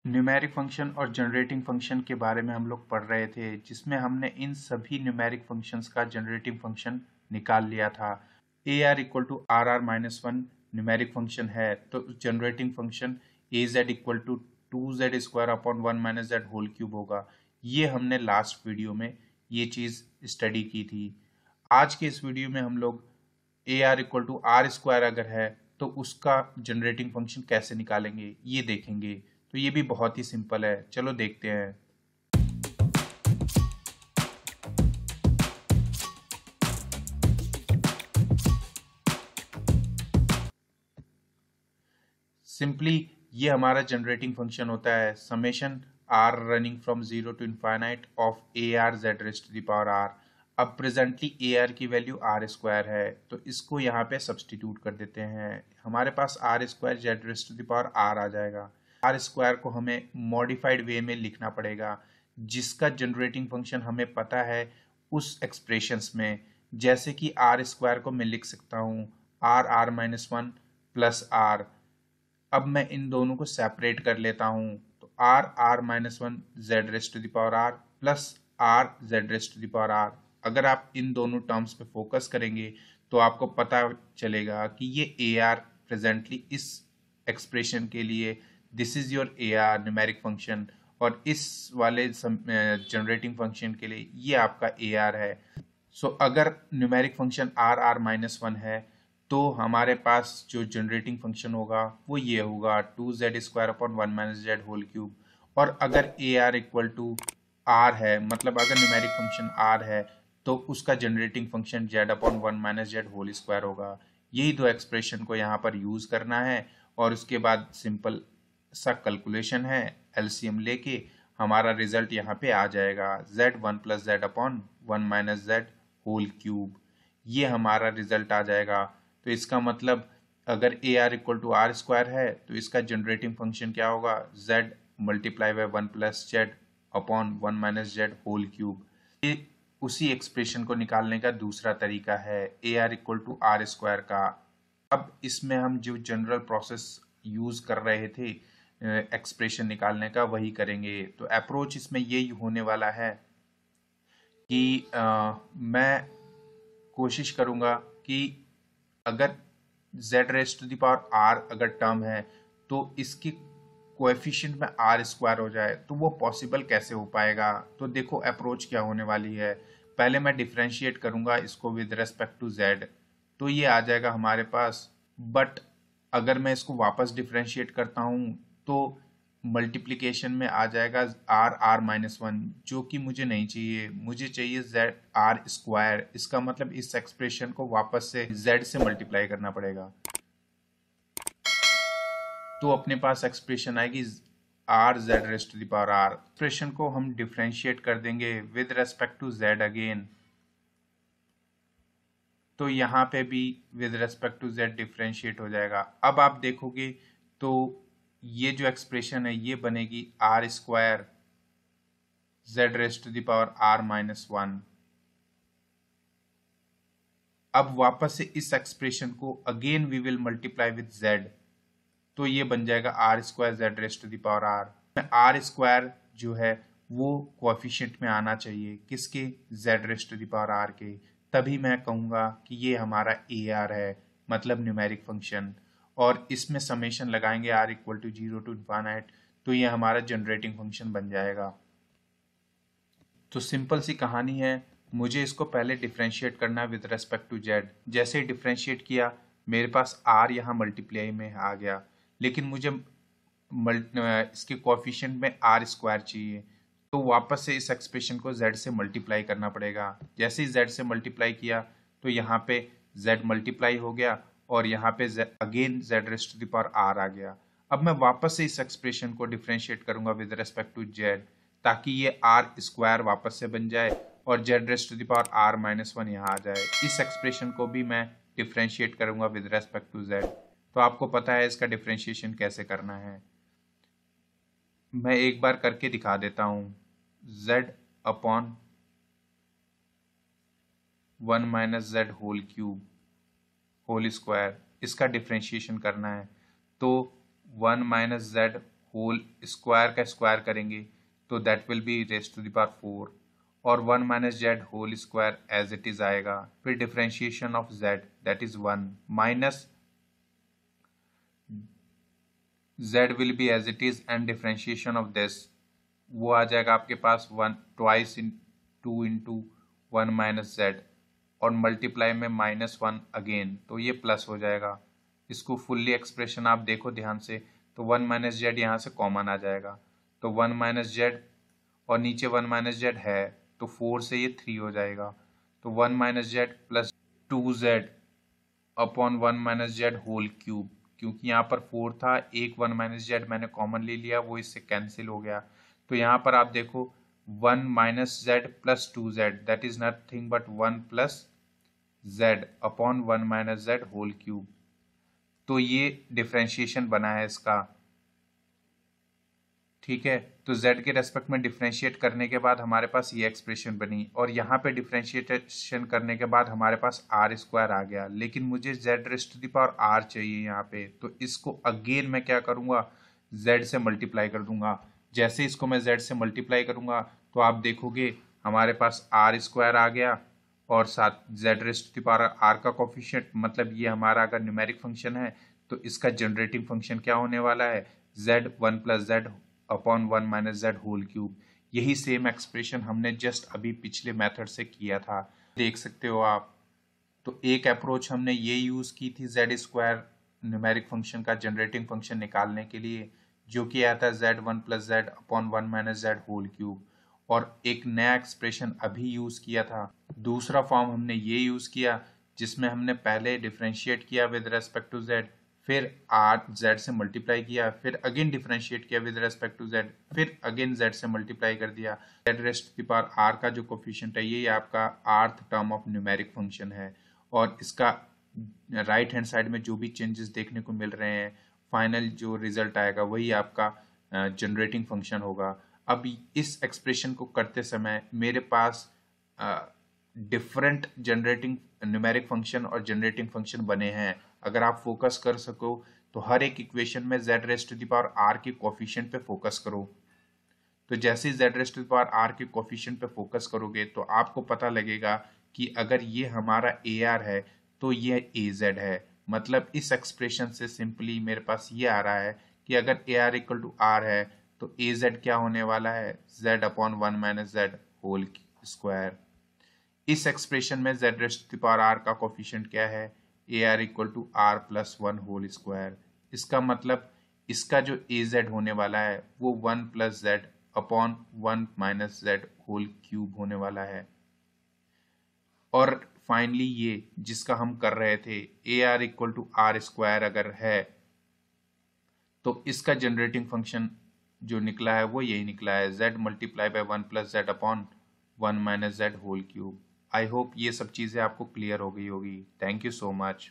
Numeric function और generating function के बारे में हम लोग पढ़ रहे थे, जिसमें हमने इन सभी न्यूमेरिक फंक्शंस का जनरेटिंग फंक्शन निकाल लिया था। A R equal to R R minus one numeric function है, तो generating function A Z equal to two Z square upon one minus Z whole cube होगा। ये हमने लास्ट वीडियो में ये चीज़ स्टडी की थी। आज के इस वीडियो में हम लोग A R equal to R square अगर है तो उसका जनरेटिंग फंक्शन कैसे निकालेंगे ये देखेंगे। तो ये भी बहुत ही सिंपल है, चलो देखते हैं। सिंपली ये हमारा जनरेटिंग फंक्शन होता है summation R running from zero to infinite of A R Z rest to the power R. अब प्रेजेंटली ए आर की वैल्यू आर स्क्वायर है, तो इसको यहाँ पे सब्सटीट्यूट कर देते हैं। हमारे पास R square Z rest to the power R आ जाएगा। आर स्क्वायर को हमें मॉडिफाइड वे में लिखना पड़ेगा, जिसका जनरेटिंग फंक्शन हमें पता है उस एक्सप्रेशंस में। जैसे कि आर स्क्वायर को मैं लिख सकता हूँ R R minus one plus R. अब मैं इन दोनों को सेपरेट कर लेता हूं, तो R R minus one Z rest to the power R plus R Z rest to the power R. अगर आप इन दोनों टर्म्स पे फोकस करेंगे तो आपको पता चलेगा कि ये ए आर प्रेजेंटली इस एक्सप्रेशन के लिए this is your A R numeric function, और इस वाले जनरेटिंग फंक्शन के लिए ये आपका ए आर है। सो अगर numeric function R R minus one है तो हमारे पास जो जनरेटिंग फंक्शन होगा वो ये होगा two Z square upon one minus Z whole cube. और अगर A R equal to R है, मतलब अगर न्यूमेरिक फंक्शन आर है, तो उसका generating function Z upon one minus Z whole square होगा। यही दो एक्सप्रेशन को यहाँ पर यूज करना है, और उसके बाद सिंपल सा कैलकुलेशन है, एलसीएम लेके हमारा रिजल्ट यहाँ पे आ जाएगा Z one plus Z upon one minus Z whole cube. ये हमारा रिजल्ट आ जाएगा। तो इसका मतलब अगर A R equal to R square है तो इसका जनरेटिंग फंक्शन क्या होगा, Z multiply by one plus Z upon one minus Z whole cube. ये उसी एक्सप्रेशन को निकालने का दूसरा तरीका है A R equal to R square का। अब इसमें हम जो जनरल प्रोसेस यूज कर रहे थे एक्सप्रेशन निकालने का वही करेंगे। तो अप्रोच इसमें यही होने वाला है कि मैं कोशिश करूंगा कि अगर z raise to the power r अगर टर्म है तो इसकी कोएफिशिएंट में r स्क्वायर हो जाए, तो वो पॉसिबल कैसे हो पाएगा। तो देखो अप्रोच क्या होने वाली है। पहले मैं डिफरेंशिएट करूंगा इसको विद रेस्पेक्ट टू z, तो ये आ जाएगा हमारे पास। बट अगर मैं इसको वापस डिफरेंशिएट करता हूं तो मल्टीप्लिकेशन में आ जाएगा आर आर माइनस वन, जो कि मुझे नहीं चाहिए। मुझे चाहिए जेड आर स्क्वायर। इसका मतलब इस एक्सप्रेशन को वापस से जेड से मल्टीप्लाई करना पड़ेगा, तो अपने पास एक्सप्रेशन आएगी R Z raise to the power R. Expression को हम डिफरेंशिएट कर देंगे with respect to Z again, तो यहाँ पे भी with respect to Z differentiate हो जाएगा। अब आप देखोगे तो ये जो एक्सप्रेशन है ये बनेगी R square Z raise to the power R minus one. अब वापस से इस एक्सप्रेशन को again we will multiply with Z, तो ये बन जाएगा R square Z raise to the power R. R square जो है वो कोएफिशिएंट में आना चाहिए किसके, Z raise to the power R के। तभी मैं कहूंगा कि ये हमारा ए आर है, मतलब न्यूमेरिक फंक्शन। और इसमें समेशन लगाएंगे R equal to zero to infinite, तो ये हमारा जनरेटिंग फंक्शन बन जाएगा। तो सिंपल सी कहानी है, मुझे इसको पहले डिफरेंशिएट करना है विद रेस्पेक्ट टू जेड। जैसे ही डिफरेंशिएट किया मेरे पास आर यहाँ मल्टीप्लाई में आ गया, लेकिन मुझे इसके कोएफिशिएंट में आर स्क्वायर चाहिए, तो वापस से इस एक्सप्रेशन को z से मल्टीप्लाई करना पड़ेगा। जैसे ही z से मल्टीप्लाई किया तो यहाँ पे z मल्टीप्लाई हो गया, और यहाँ पे again z raise to the power r आ गया। अब मैं वापस से इस एक्सप्रेशन को डिफरेंशिएट करूंगा विद रेस्पेक्ट टू z, ताकि ये r स्क्वायर वापस से बन जाए और z raise to the power r minus one यहाँ आ जाए। इस एक्सप्रेशन को भी मैं डिफरेंशिएट करूंगा विद रेस्पेक्ट टू z। तो आपको पता है इसका डिफरेंशिएशन कैसे करना है, मैं एक बार करके दिखा देता हूं। z upon one minus Z whole cube whole square, इसका डिफ्रेंशिएशन करना है। तो one minus Z whole square का स्क्वायर करेंगे तो that will be raise to the power 4 और 1 minus Z whole square as it is आएगा। फिर differentiation of Z that is 1 minus z will be as it is and differentiation of this वो आ जाएगा आपके पास 1 twice in 2 into 1 minus Z और multiply में -1 again, तो ये प्लस हो जाएगा। इसको फुल्ली एक्सप्रेशन आप देखो ध्यान से, तो 1 माइनस जेड यहाँ से कॉमन आ जाएगा, तो 1 माइनस जेड और नीचे 1 माइनस जेड है तो 4 से ये 3 हो जाएगा, तो 1 minus Z plus 2z upon 1 minus Z whole cube, क्योंकि यहाँ पर 4 था, एक 1 माइनस जेड मैंने कॉमन ले लिया, वो इससे कैंसिल हो गया। तो यहाँ पर आप देखो 1 minus Z plus 2z that is nothing but 1 plus Z upon 1 minus Z whole cube. तो ये डिफरेंशिएशन बना है इसका, ठीक है। तो z के रेस्पेक्ट में डिफरेंशिएट करने के बाद हमारे पास ये एक्सप्रेशन बनी और यहाँ पे डिफरेंशिएशन करने के बाद हमारे पास आर स्क्वायर आ गया, लेकिन मुझे z raise to the power r चाहिए यहाँ पे, तो इसको अगेन मैं क्या करूँगा, z से मल्टीप्लाई कर दूंगा। जैसे इसको मैं z से मल्टीप्लाई करूँगा तो आप देखोगे हमारे पास आर स्क्वायर आ गया और साथ z raise to the power r का कोफिशिएंट, मतलब ये हमारा अगर न्यूमेरिक फंक्शन है तो इसका जनरेटिंग फंक्शन क्या होने वाला है, z 1 plus Z upon 1 minus Z whole cube. यही सेम एक्सप्रेशन हमने जस्ट अभी पिछले मेथड से किया था, देख सकते हो आप। तो एक अप्रोच हमने ये यूज की थी जेड स्क्वायर न्यूमेरिक फंक्शन का जनरेटिंग फंक्शन निकालने के लिए, जो कि आता है Z 1 plus Z upon 1 minus Z whole cube, और एक नया एक्सप्रेशन अभी यूज किया था। दूसरा फॉर्म हमने ये यूज किया जिसमें हमने पहले डिफरेंशिएट किया विद रेस्पेक्ट टू जेड, फिर आर जेड से मल्टीप्लाई किया, फिर अगेन डिफरेंशिएट किया विद रेस्पेक्ट टू जेड, फिर अगेन जेड से मल्टीप्लाई कर दिया। Z raise to the power R का जो कोफिशिएंट है ये आपका आर्थ टर्म ऑफ न्यूमेरिक फंक्शन है, और इसका राइट हैंड साइड में जो भी चेंजेस देखने को मिल रहे हैं, फाइनल जो रिजल्ट आएगा वही आपका जनरेटिंग फंक्शन होगा। अब इस एक्सप्रेशन को करते समय मेरे पास डिफरेंट जनरेटिंग न्यूमेरिक फंक्शन और जनरेटिंग फंक्शन बने हैं। अगर आप फोकस कर सको तो हर एक इक्वेशन में z raise to the power r के कोफिशिएंट पे फोकस करो। तो जैसे ही z raise to the power r के कोफिशिएंट पे फोकस करोगे तो आपको पता लगेगा कि अगर ये हमारा ar है तो ये az है। मतलब इस एक्सप्रेशन से सिंपली मेरे पास ये आ रहा है कि अगर ar इक्वल टू r है तो az क्या होने वाला है, z upon 1 minus Z whole square. इस एक्सप्रेशन में z raise to the power r का कोफिशिएंट क्या है, ar equal to r plus 1 whole square. इसका मतलब इसका जो az होने वाला है वो 1 plus Z upon 1 minus Z whole cube होने वाला है। और फाइनली ये जिसका हम कर रहे थे ar equal to r square अगर है तो इसका जनरेटिंग फंक्शन जो निकला है वो यही निकला है, z multiply by 1 plus Z upon 1 minus Z whole cube. I hope ये सब चीज़ें आपको क्लियर हो गई होगी। Thank you so much.